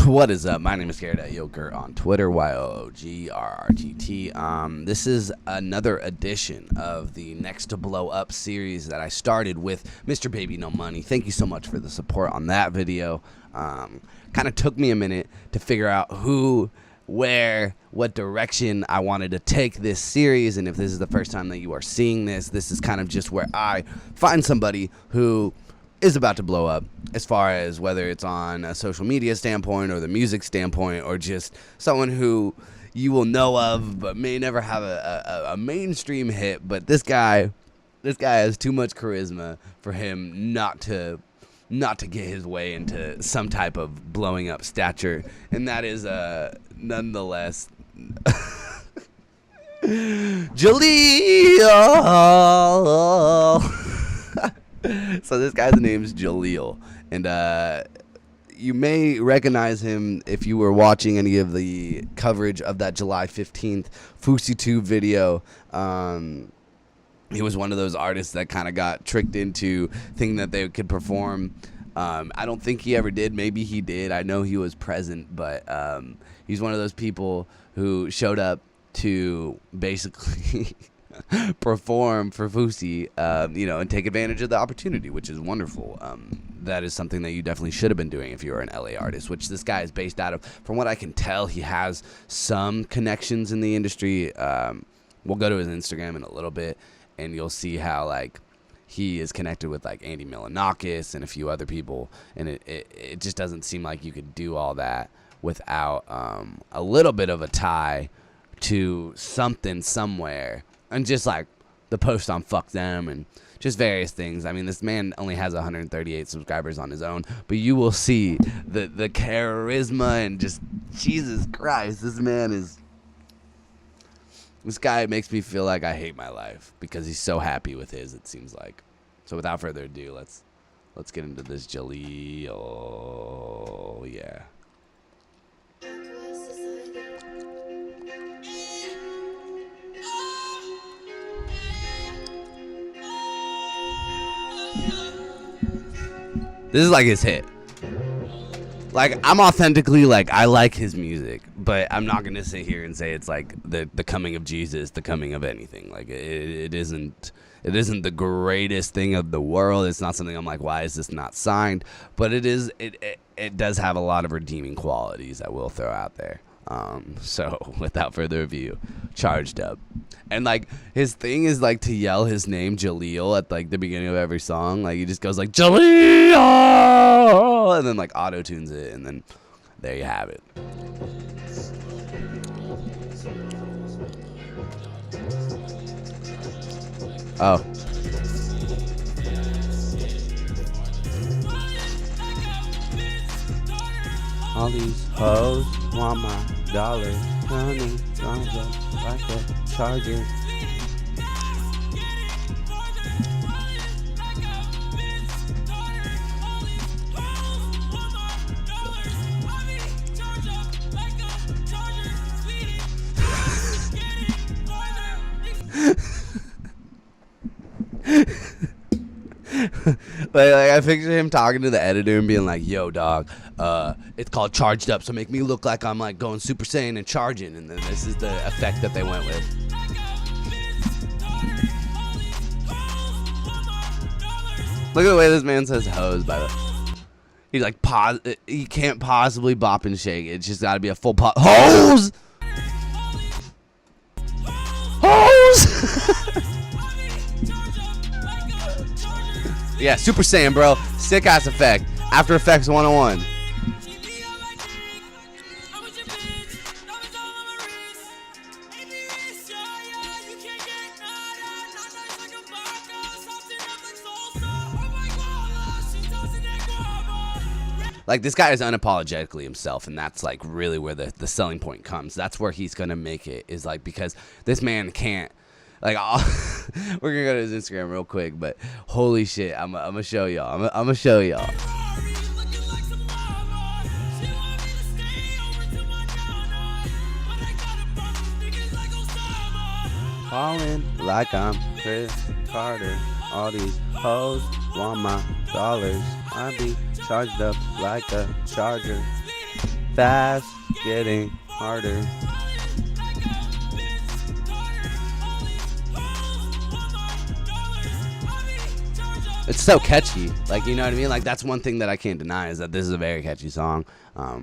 What is up? My name is Garrett Yoker on Twitter, YOOGRRTT. This is another edition of the Next to Blow Up series that I started with Mr. Baby No Money. Thank you so much for the support on that video. Kind of took me a minute to figure out who, where, what direction I wanted to take this series, and if this is the first time that you are seeing this, this is kind of just where I find somebody who is about to blow up, as far as whether it's on a social media standpoint or the music standpoint, or just someone who you will know of but may never have a mainstream hit. But this guy has too much charisma for him not to get his way into some type of blowing up stature, and that is nonetheless JELEEL. So this guy's name is JELEEL, and you may recognize him if you were watching any of the coverage of that July 15th FouseyTube video. He was one of those artists that kind of got tricked into thinking that they could perform. I don't think he ever did. Maybe he did. I know he was present, but he's one of those people who showed up to basically perform for Fousey, and take advantage of the opportunity, which is wonderful. That is something that you definitely should have been doing if you were an LA artist, which this guy is based out of. From what I can tell, he has some connections in the industry. We'll go to his Instagram in a little bit, and you'll see how he is connected with Andy Milonakis and a few other people, and it just doesn't seem like you could do all that without a little bit of a tie to something somewhere. And just the post on Fuck Them and just various things. I mean, this man only has 138 subscribers on his own, but you will see the charisma and just, Jesus Christ, this guy makes me feel like I hate my life because he's so happy with his, it seems like. So without further ado, let's get into this JELEEL. Yeah. This is his hit. I'm authentically I like his music, but I'm not gonna sit here and say it's the coming of Jesus, the coming of anything. It isn't the greatest thing of the world. It's not something I'm why is this not signed? But it does have a lot of redeeming qualities I will throw out there. So without further ado, Charged Up. And his thing is to yell his name JELEEL at the beginning of every song. He just goes JELEEL, and then auto tunes it, and then there you have it. Oh. All these hoes want my dollars, honey, charge up like a charger. I picture him talking to the editor and being yo, dog, it's called Charged Up, so make me look like I'm going Super Saiyan and charging, and then this is the effect that they went with. Look at the way this man says hoes, by the way. He's he can't possibly bop and shake. It's just gotta be a full pop. Hoes! Hoes! Yeah, Super Saiyan, bro. Sick ass effect. After Effects 101. This guy is unapologetically himself, and that's really where the selling point comes. That's where he's gonna make it, is because this man can't. We're gonna go to his Instagram real quick, but holy shit, I'm gonna show y'all. I'm gonna show y'all. Falling like I'm Chris Carter. All these hoes want my dollars. I be charged up like a charger. fast, getting harder. It's so catchy, like, you know what I mean? Like, that's one thing that I can't deny is that this is a very catchy song.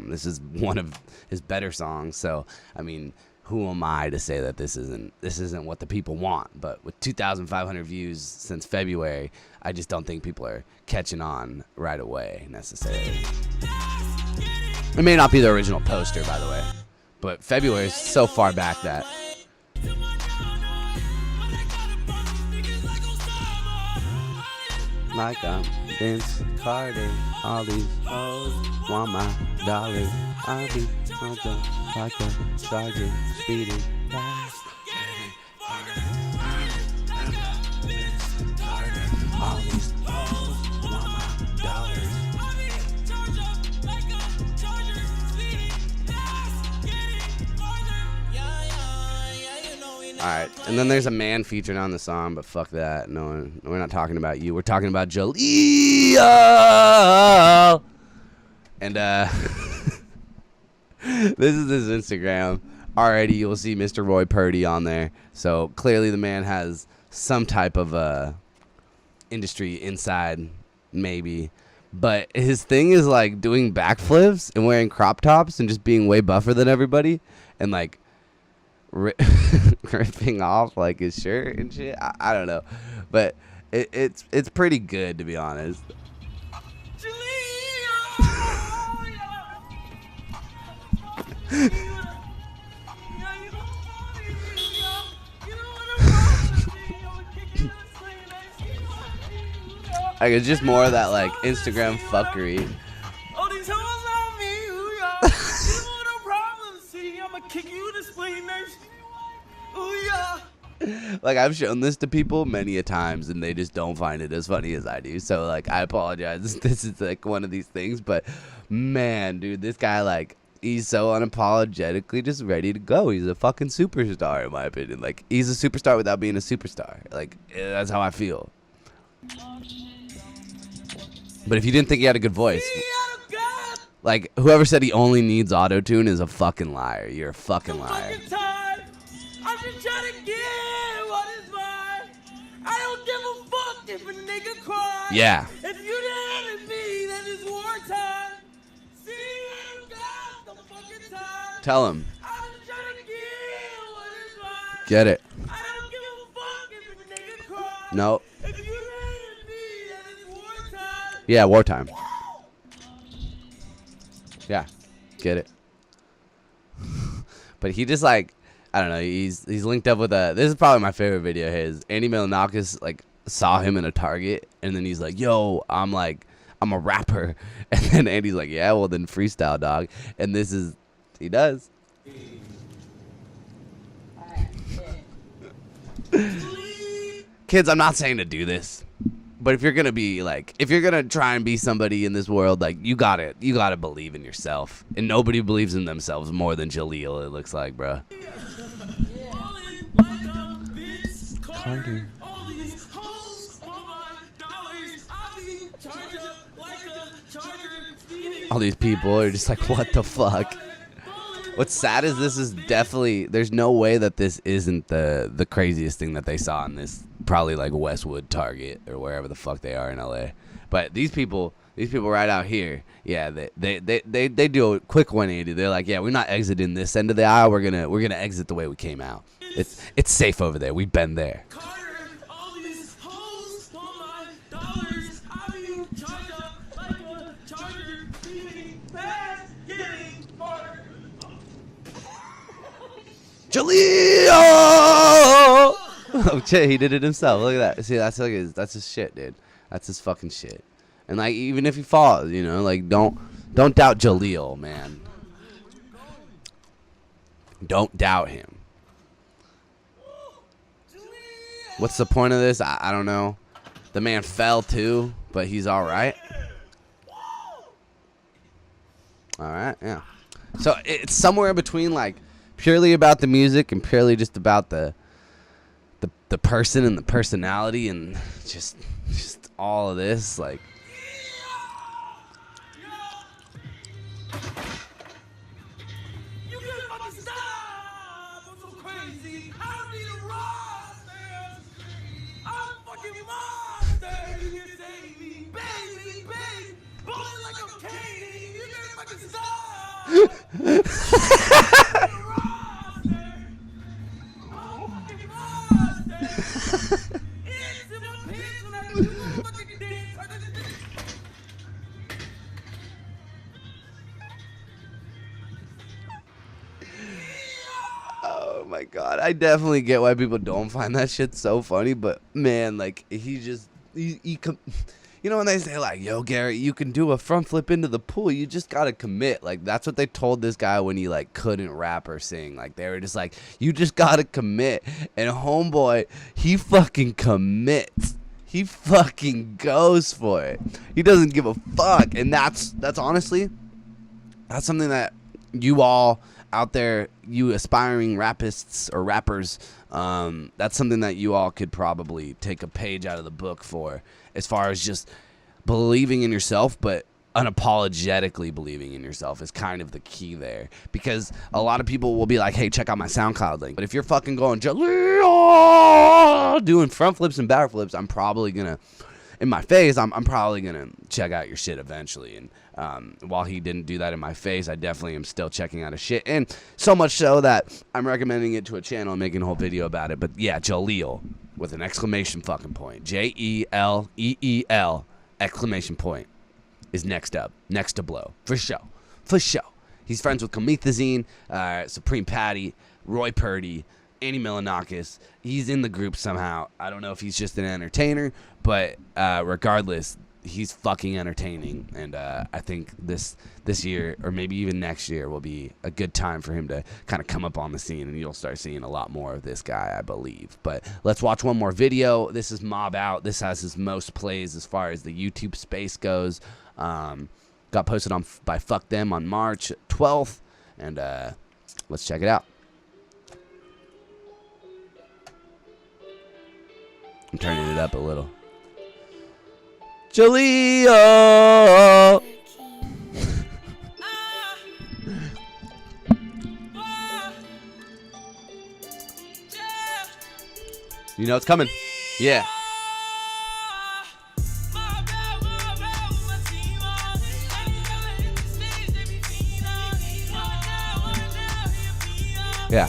This is one of his better songs. So, I mean, who am I to say that this isn't what the people want? But with 2,500 views since February, I just don't think people are catching on right away necessarily. It may not be the original poster, by the way, but February is so far back that. Like I'm Vince Carter, all these hoes want my dollars. I'll be charged up like a charger, speeding fast. All these hoes want my dollars. Alright, and then there's a man featured on the song, but fuck that. No, we're not talking about you. We're talking about JELEEL. And this is his Instagram. Already you'll see Mr. Roy Purdy on there. So clearly the man has some type of industry inside, maybe. But his thing is like doing backflips and wearing crop tops and just being way buffer than everybody. And like ripping off like his shirt and shit. I don't know, but it's pretty good, to be honest. Like, it's just more of that like Instagram fuckery. Like, I've shown this to people many a times and they just don't find it as funny as I do. So like, I apologize. This is like one of these things, but man, dude, this guy, like, he's so unapologetically just ready to go. He's a fucking superstar, in my opinion. Like, he's a superstar without being a superstar. Like, that's how I feel. But if you didn't think he had a good voice, like, whoever said he only needs auto-tune is a fucking liar. You're a fucking liar. I'm just trying to get what is mine. I don't give a fuck if a nigga cries. Yeah. If you didn't me, then it's wartime. See, I don't got the fucking time. Tell him. I'm just trying to get what is mine. Get it. I don't give a fuck if a nigga cries. No. If you didn't me, then it's wartime. Yeah, wartime. Yeah, get it. But he just, like, I don't know, he's linked up with this is probably my favorite video of his. Andy Milonakis, like, saw him in a Target, and then he's like, yo, I'm a rapper. And then Andy's like, yeah, well, then freestyle, dog. And this is, he does. Kids, I'm not saying to do this, but if you're gonna be like, if you're gonna try and be somebody in this world, like, you gotta believe in yourself, and nobody believes in themselves more than JELEEL. It looks like, bro. Carter. All these people are just like, what the fuck? What's sad is this is definitely, there's no way that this isn't the craziest thing that they saw in this, probably like Westwood, Target, or wherever the fuck they are in LA. But these people right out here, yeah, they do a quick 180. They're like, yeah, we're not exiting this end of the aisle. We're gonna exit the way we came out. It's safe over there. We've been there. JELEEL! Oh shit, he did it himself. Look at that. See, that's his shit, dude. That's his fucking shit. And like, even if he falls, you know, like, don't doubt JELEEL, man. Don't doubt him. What's the point of this? I don't know. The man fell too, but he's all right. All right, yeah. So it's somewhere between like purely about the music and purely just about the person and the personality and just all of this, like. fucking monster. You can save me, baby, baby. Bullet like I'm Katie. You can fucking stop. It's in my pants when I do my fucking dance. Oh my god, I definitely get why people don't find that shit so funny, but man, like you know when they say like, yo Garrett, you can do a front flip into the pool, you just gotta commit. Like that's what they told this guy when he like couldn't rap or sing. Like they were just like, you just gotta commit. And homeboy, he fucking commits. He fucking goes for it. He doesn't give a fuck. And that's honestly, that's something that you all out there, you aspiring rapists or rappers, that's something that you all could probably take a page out of the book for, as far as just believing in yourself, but unapologetically believing in yourself is kind of the key there. Because a lot of people will be like, hey, check out my SoundCloud link. But if you're fucking going JELEEL, doing front flips and back flips, I'm probably gonna, in my face, I'm probably gonna check out your shit eventually. And while he didn't do that in my face, I definitely am still checking out his shit. And so much so that I'm recommending it to a channel and making a whole video about it. But yeah, JELEEL with an exclamation fucking point. JELEEL exclamation point is next up. Next to blow. For show. For show. He's friends with Comethazine, Supreme Patty, Roy Purdy, Annie Milanakis. He's in the group somehow. I don't know if he's just an entertainer, but regardless, he's fucking entertaining. And I think this year, or maybe even next year, will be a good time for him to kind of come up on the scene, and you'll start seeing a lot more of this guy, I believe. But let's watch one more video. This is Mob Out. This has his most plays as far as the YouTube space goes. Got posted on by Fuck Them on March 12th, and let's check it out. I'm turning it up a little. JELEEL. You know it's coming. Yeah. Yeah.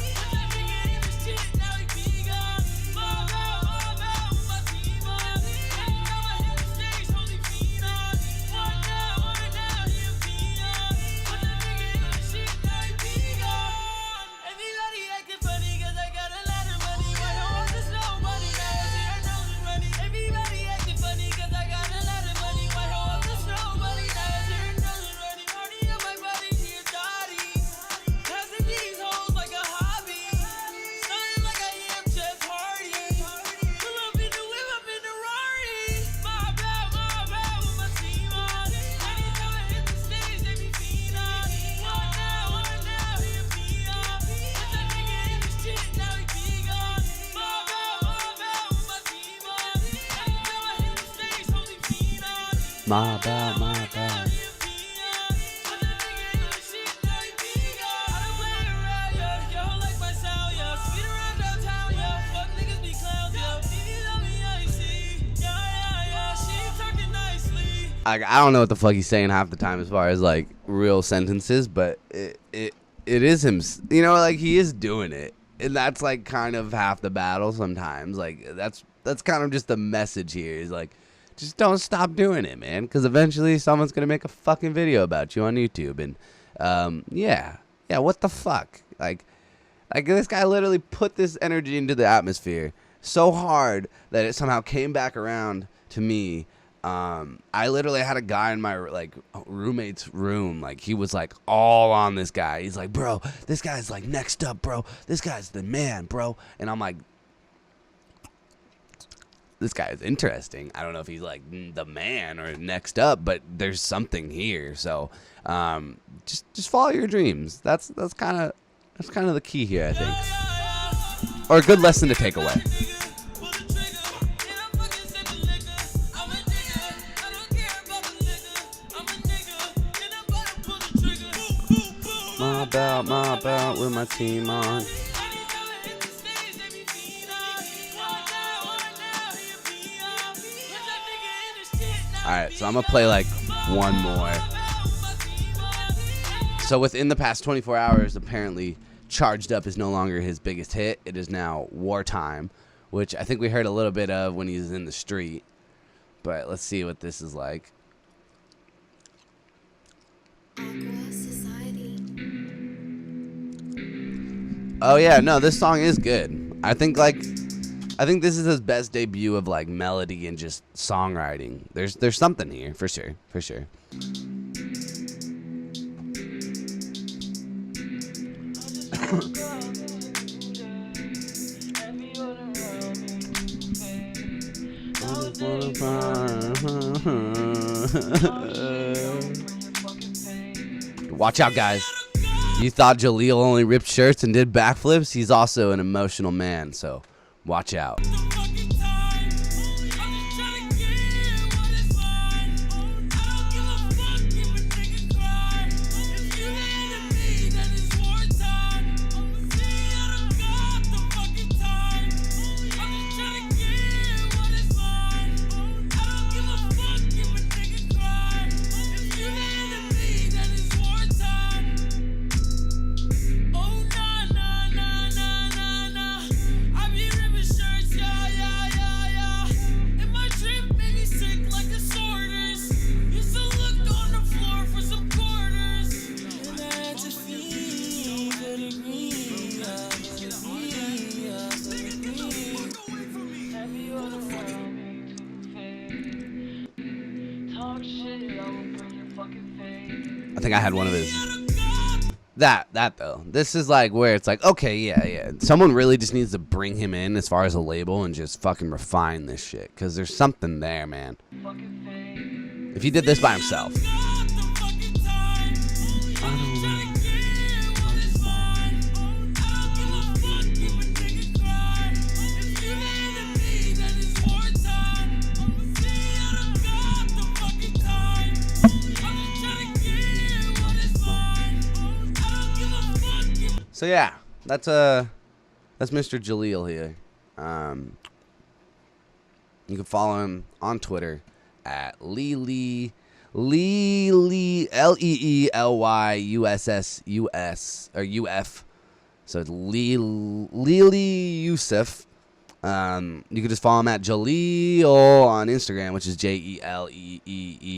My bad, my bad. I don't know what the fuck he's saying half the time as far as like real sentences, but it is him. You know, like he is doing it, and that's like kind of half the battle sometimes. Like that's kind of just the message here. Is like, just don't stop doing it, man, because eventually someone's gonna make a fucking video about you on YouTube, and yeah, what the fuck? Like this guy literally put this energy into the atmosphere so hard that it somehow came back around to me. I literally had a guy in my like roommate's room, like he was like all on this guy. He's like, bro, this guy's like next up, bro. This guy's the man, bro. And I'm like, this guy is interesting. I don't know if he's like the man or next up, but there's something here. So just follow your dreams. That's kind of the key here, I think, or a good lesson to take away. My bout with my team on. Alright, so I'm gonna play like one more. So within the past 24 hours, apparently Charged Up is no longer his biggest hit. It is now Wartime, which I think we heard a little bit of when he was in the street. But let's see what this is like. Oh yeah, no, this song is good. I think this is his best debut of like melody and just songwriting. There's something here for sure, for sure. Watch out, guys. You thought JELEEL only ripped shirts and did backflips? He's also an emotional man, so watch out. I think I had one of his. That though. This is like where it's like, okay, yeah. Someone really just needs to bring him in as far as a label and just fucking refine this shit. Because there's something there, man. If he did this by himself. So yeah, that's Mr. JELEEL here. You can follow him on Twitter at Leelyussus or UF. So it's Leely Yusuf. You can just follow him at JELEEL on Instagram, which is JELEEE.